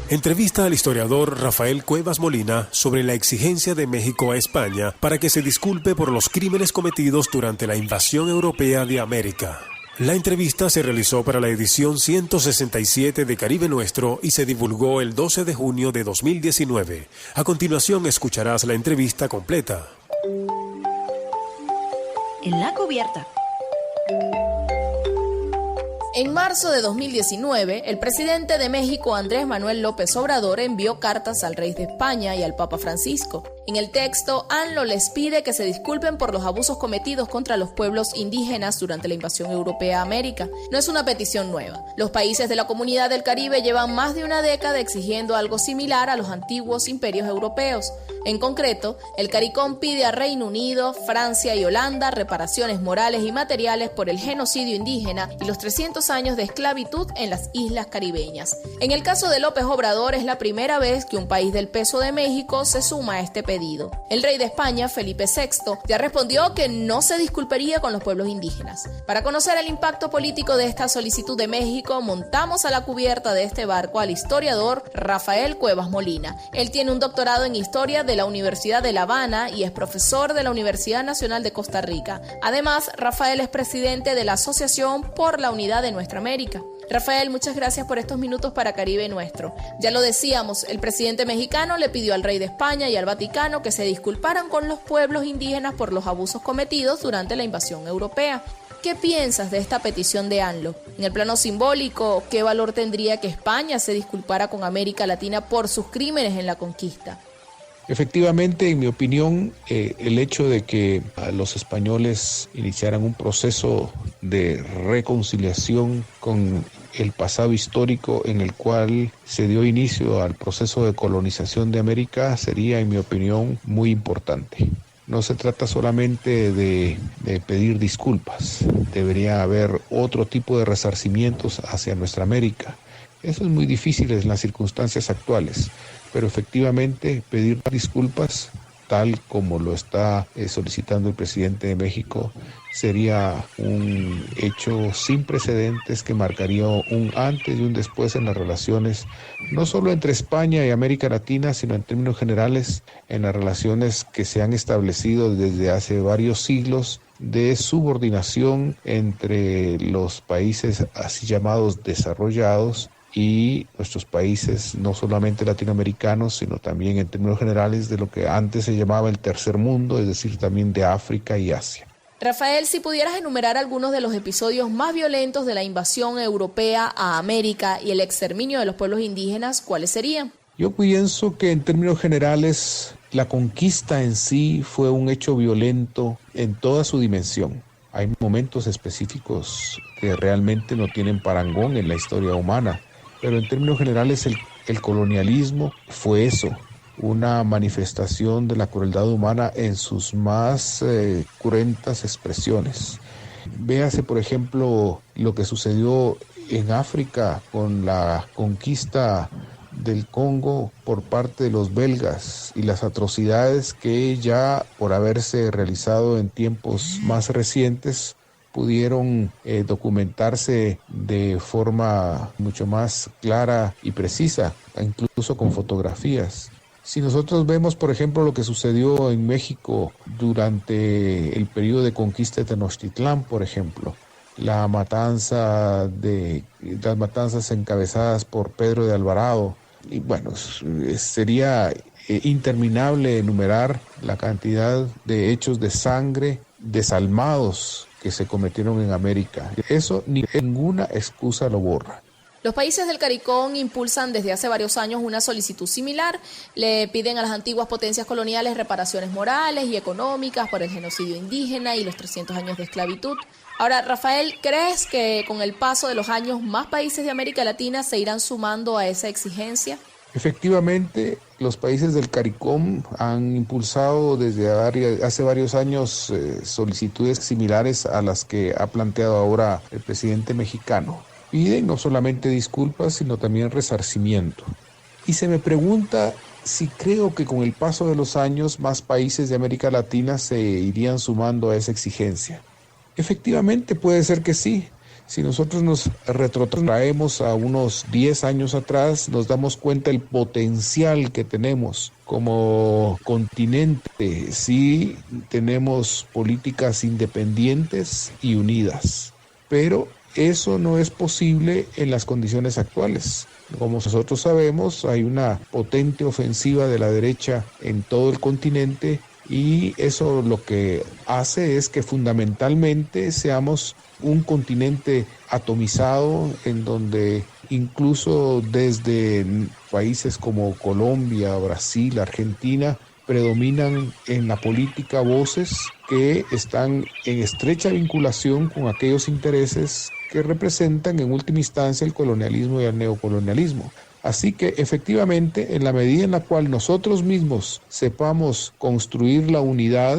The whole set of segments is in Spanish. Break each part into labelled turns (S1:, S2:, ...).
S1: Entrevista al historiador Rafael Cuevas Molina sobre la exigencia de México a España para que se disculpe por los crímenes cometidos durante la invasión europea de América. La entrevista se realizó para la edición 167 de Caribe Nuestro y se divulgó el 12 de junio de 2019. A continuación escucharás la entrevista completa.
S2: En la cubierta.
S3: En marzo de 2019, el presidente de México, Andrés Manuel López Obrador, envió cartas al rey de España y al Papa Francisco. En el texto, AMLO les pide que se disculpen por los abusos cometidos contra los pueblos indígenas durante la invasión europea a América. No es una petición nueva. Los países de la Comunidad del Caribe llevan más de una década exigiendo algo similar a los antiguos imperios europeos. En concreto, el CARICOM pide a Reino Unido, Francia y Holanda reparaciones morales y materiales por el genocidio indígena y los 300 años de esclavitud en las islas caribeñas. En el caso de López Obrador, es la primera vez que un país del peso de México se suma a este pedido. El rey de España, Felipe VI, ya respondió que no se disculparía con los pueblos indígenas. Para conocer el impacto político de esta solicitud de México, montamos a la cubierta de este barco al historiador Rafael Cuevas Molina. Él tiene un doctorado en historia de la Universidad de La Habana y es profesor de la Universidad Nacional de Costa Rica. Además, Rafael es presidente de la Asociación por la Unidad de Nuestra América. Rafael, muchas gracias por estos minutos para Caribe Nuestro. Ya lo decíamos, el presidente mexicano le pidió al rey de España y al Vaticano que se disculparan con los pueblos indígenas por los abusos cometidos durante la invasión europea. ¿Qué piensas de esta petición de AMLO? En el plano simbólico, ¿qué valor tendría que España se disculpara con América Latina por sus crímenes en la conquista?
S4: Efectivamente, en mi opinión, el hecho de que los españoles iniciaran un proceso de reconciliación con el pasado histórico en el cual se dio inicio al proceso de colonización de América sería, en mi opinión, muy importante. No se trata solamente de pedir disculpas, debería haber otro tipo de resarcimientos hacia nuestra América. Eso es muy difícil en las circunstancias actuales, pero efectivamente pedir disculpas, tal como lo está solicitando el presidente de México, sería un hecho sin precedentes que marcaría un antes y un después en las relaciones, no solo entre España y América Latina, sino en términos generales en las relaciones que se han establecido desde hace varios siglos de subordinación entre los países así llamados desarrollados y nuestros países, no solamente latinoamericanos, sino también en términos generales de lo que antes se llamaba el tercer mundo, es decir, también de África y Asia.
S3: Rafael, si pudieras enumerar algunos de los episodios más violentos de la invasión europea a América y el exterminio de los pueblos indígenas, ¿cuáles serían?
S4: Yo pienso que en términos generales la conquista en sí fue un hecho violento en toda su dimensión. Hay momentos específicos que realmente no tienen parangón en la historia humana, pero en términos generales el colonialismo fue eso, una manifestación de la crueldad humana en sus más cruentas expresiones. Véase, por ejemplo, lo que sucedió en África con la conquista del Congo por parte de los belgas y las atrocidades que ya por haberse realizado en tiempos más recientes pudieron documentarse de forma mucho más clara y precisa, incluso con fotografías. Si nosotros vemos, por ejemplo, lo que sucedió en México durante el periodo de conquista de Tenochtitlán, por ejemplo, las matanzas encabezadas por Pedro de Alvarado, y bueno, sería interminable enumerar la cantidad de hechos de sangre desalmados que se cometieron en América. Eso ninguna excusa lo borra.
S3: Los países del CARICOM impulsan desde hace varios años una solicitud similar. Le piden a las antiguas potencias coloniales reparaciones morales y económicas por el genocidio indígena y los 300 años de esclavitud. Ahora, Rafael, ¿crees que con el paso de los años más países de América Latina se irán sumando a esa exigencia?
S4: Efectivamente, los países del CARICOM han impulsado desde hace varios años solicitudes similares a las que ha planteado ahora el presidente mexicano. Piden no solamente disculpas, sino también resarcimiento. Y se me pregunta si creo que con el paso de los años más países de América Latina se irían sumando a esa exigencia. Efectivamente, puede ser que sí. Si nosotros nos retrotraemos a unos 10 años atrás, nos damos cuenta del potencial que tenemos como continente si tenemos políticas independientes y unidas. Pero eso no es posible en las condiciones actuales. Como nosotros sabemos, hay una potente ofensiva de la derecha en todo el continente y eso lo que hace es que fundamentalmente seamos un continente atomizado en donde incluso desde países como Colombia, Brasil, Argentina, predominan en la política voces que están en estrecha vinculación con aquellos intereses que representan en última instancia el colonialismo y el neocolonialismo. Así que efectivamente, en la medida en la cual nosotros mismos sepamos construir la unidad,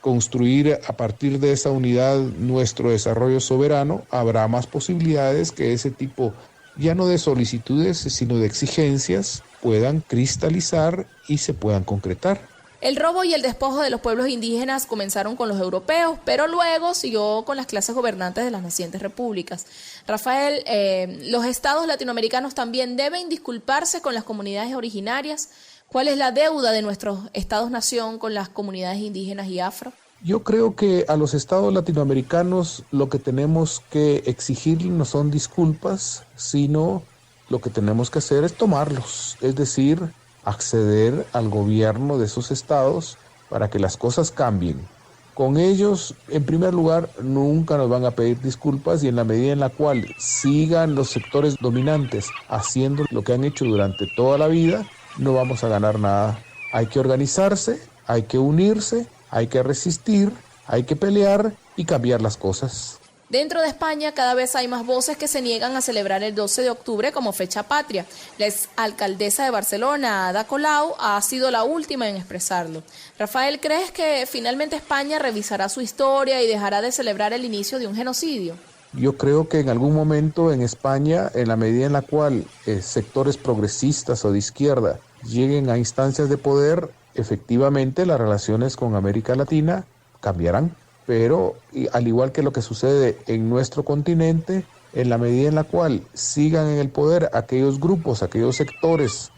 S4: construir a partir de esa unidad nuestro desarrollo soberano, habrá más posibilidades que ese tipo, ya no de solicitudes, sino de exigencias, puedan cristalizar y se puedan concretar.
S3: El robo y el despojo de los pueblos indígenas comenzaron con los europeos, pero luego siguió con las clases gobernantes de las nacientes repúblicas. Rafael, ¿los estados latinoamericanos también deben disculparse con las comunidades originarias? ¿Cuál es la deuda de nuestros estados-nación con las comunidades indígenas y afro?
S4: Yo creo que a los estados latinoamericanos lo que tenemos que exigir no son disculpas, sino lo que tenemos que hacer es tomarlos, es decir, acceder al gobierno de esos estados para que las cosas cambien. Con ellos, en primer lugar, nunca nos van a pedir disculpas y en la medida en la cual sigan los sectores dominantes haciendo lo que han hecho durante toda la vida, no vamos a ganar nada. Hay que organizarse, hay que unirse, hay que resistir, hay que pelear y cambiar las cosas.
S3: Dentro de España cada vez hay más voces que se niegan a celebrar el 12 de octubre como fecha patria. La exalcaldesa de Barcelona, Ada Colau, ha sido la última en expresarlo. Rafael, ¿crees que finalmente España revisará su historia y dejará de celebrar el inicio de un genocidio?
S4: Yo creo que en algún momento en España, en la medida en la cual sectores progresistas o de izquierda lleguen a instancias de poder, efectivamente las relaciones con América Latina cambiarán. Pero al igual que lo que sucede en nuestro continente, en la medida en la cual sigan en el poder aquellos grupos, aquellos sectores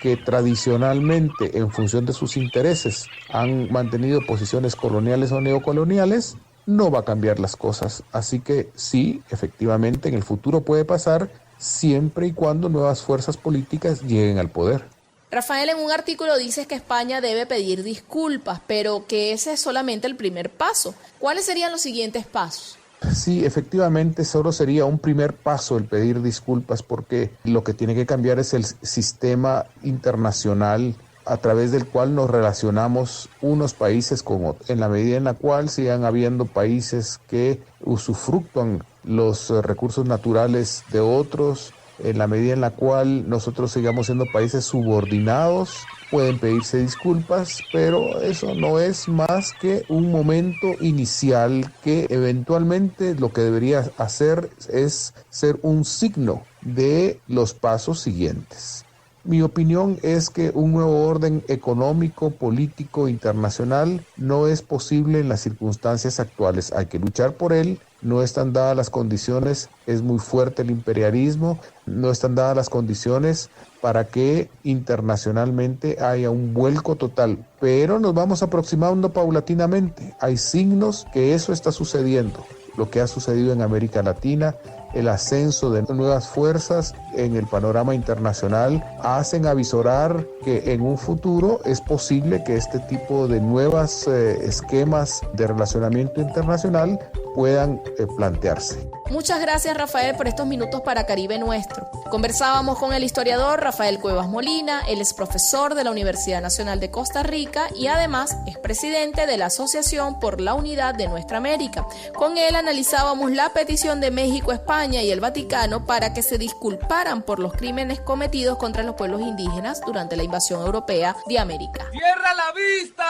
S4: que tradicionalmente, en función de sus intereses, han mantenido posiciones coloniales o neocoloniales, no va a cambiar las cosas. Así que sí, efectivamente, en el futuro puede pasar siempre y cuando nuevas fuerzas políticas lleguen al poder.
S3: Rafael, en un artículo dices que España debe pedir disculpas, pero que ese es solamente el primer paso. ¿Cuáles serían los siguientes pasos?
S4: Sí, efectivamente, solo sería un primer paso el pedir disculpas porque lo que tiene que cambiar es el sistema internacional a través del cual nos relacionamos unos países con otros. En la medida en la cual sigan habiendo países que usufructúan los recursos naturales de otros, en la medida en la cual nosotros sigamos siendo países subordinados, pueden pedirse disculpas, pero eso no es más que un momento inicial que eventualmente lo que debería hacer es ser un signo de los pasos siguientes. Mi opinión es que un nuevo orden económico, político, internacional no es posible en las circunstancias actuales. Hay que luchar por él. No están dadas las condiciones, es muy fuerte el imperialismo, no están dadas las condiciones para que internacionalmente haya un vuelco total, pero nos vamos aproximando paulatinamente. Hay signos que eso está sucediendo, lo que ha sucedido en América Latina, el ascenso de nuevas fuerzas en el panorama internacional hacen avisorar que en un futuro es posible que este tipo de nuevos esquemas de relacionamiento internacional puedan plantearse.
S3: Muchas gracias, Rafael, por estos minutos para Caribe Nuestro. Conversábamos con el historiador Rafael Cuevas Molina. Él es profesor de la Universidad Nacional de Costa Rica y además es presidente de la Asociación por la Unidad de Nuestra América. Con él analizábamos la petición de México, España y el Vaticano para que se disculparan por los crímenes cometidos contra los pueblos indígenas durante la invasión europea de América.
S2: ¡Cierra la vista!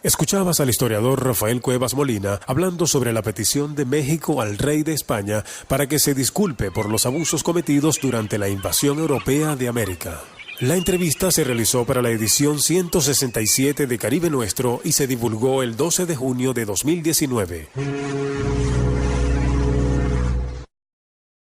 S1: Escuchabas al historiador Rafael Cuevas Molina hablando sobre la petición de México al rey de España para que se disculpe por los abusos cometidos durante la invasión europea de América. La entrevista se realizó para la edición 167 de Caribe Nuestro y se divulgó el 12 de junio de 2019.